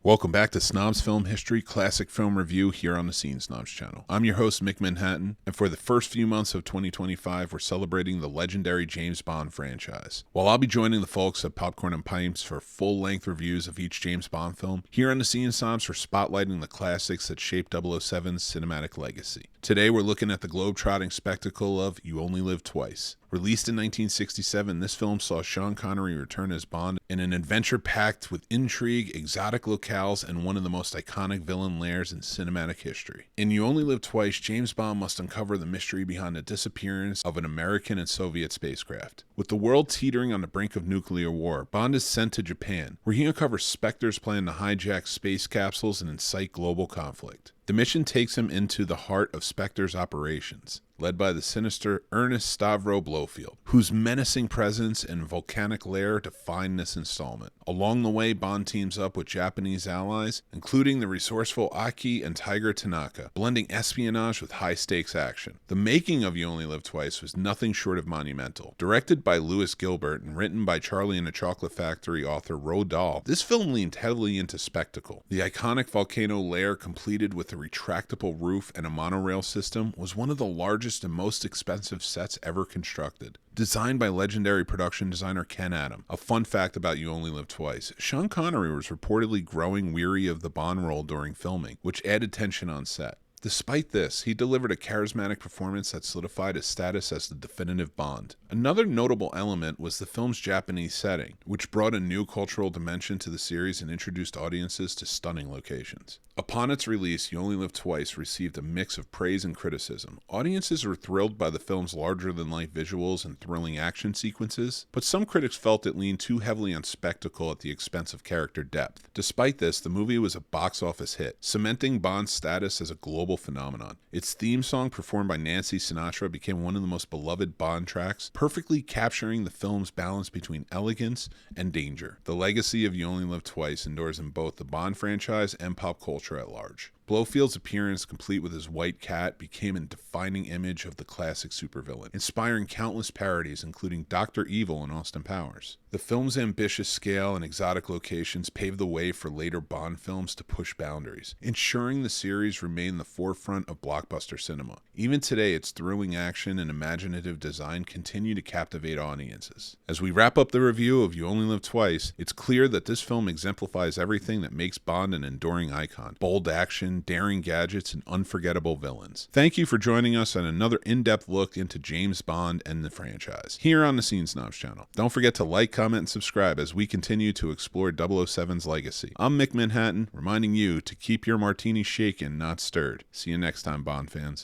Welcome back to Snobs Film History Classic Film Review here on the Scene Snobs channel. I'm your host, Mick Manhattan, and for the first few months of 2025, we're celebrating the legendary James Bond franchise. While I'll be joining the folks at Popcorn and Pipes for full-length reviews of each James Bond film, here on the Scene Snobs we're spotlighting the classics that shaped 007's cinematic legacy. Today we're looking at the globetrotting spectacle of You Only Live Twice. Released in 1967, this film saw Sean Connery return as Bond in an adventure packed with intrigue, exotic locales, and one of the most iconic villain lairs in cinematic history. In You Only Live Twice, James Bond must uncover the mystery behind the disappearance of an American and Soviet spacecraft. With the world teetering on the brink of nuclear war, Bond is sent to Japan, where he uncovers Spectre's plan to hijack space capsules and incite global conflict. The mission takes him into the heart of Spectre's operations, led by the sinister Ernest Stavro Blofeld, whose menacing presence and volcanic lair define this installment. Along the way, Bond teams up with Japanese allies, including the resourceful Aki and Tiger Tanaka, blending espionage with high-stakes action. The making of You Only Live Twice was nothing short of monumental. Directed by Louis Gilbert and written by Charlie and the Chocolate Factory author Roald Dahl, this film leaned heavily into spectacle. The iconic Volcano lair, completed with a retractable roof and a monorail system, was one of the largest and most expensive sets ever constructed. Designed by legendary production designer Ken Adam. A fun fact about You Only Live Twice: Sean Connery was reportedly growing weary of the Bond role during filming, which added tension on set. Despite this, he delivered a charismatic performance that solidified his status as the definitive Bond. Another notable element was the film's Japanese setting, which brought a new cultural dimension to the series and introduced audiences to stunning locations. Upon its release, You Only Live Twice received a mix of praise and criticism. Audiences were thrilled by the film's larger-than-life visuals and thrilling action sequences, but some critics felt it leaned too heavily on spectacle at the expense of character depth. Despite this, the movie was a box office hit, cementing Bond's status as a global phenomenon. Its theme song, performed by Nancy Sinatra, became one of the most beloved Bond tracks, perfectly capturing the film's balance between elegance and danger. The legacy of You Only Live Twice endures in both the Bond franchise and pop culture at large. Blofeld's appearance, complete with his white cat, became a defining image of the classic supervillain, inspiring countless parodies, including Dr. Evil and Austin Powers. The film's ambitious scale and exotic locations paved the way for later Bond films to push boundaries, ensuring the series remained the forefront of blockbuster cinema. Even today, its thrilling action and imaginative design continue to captivate audiences. As we wrap up the review of You Only Live Twice, it's clear that this film exemplifies everything that makes Bond an enduring icon: bold action, daring gadgets, and unforgettable villains. Thank you for joining us on another in-depth look into James Bond and the franchise, here on the Scene Snobs channel. Don't forget to like, comment, and subscribe as we continue to explore 007's legacy. I'm Mick Manhattan, reminding you to keep your martini shaken, not stirred. See you next time, Bond fans.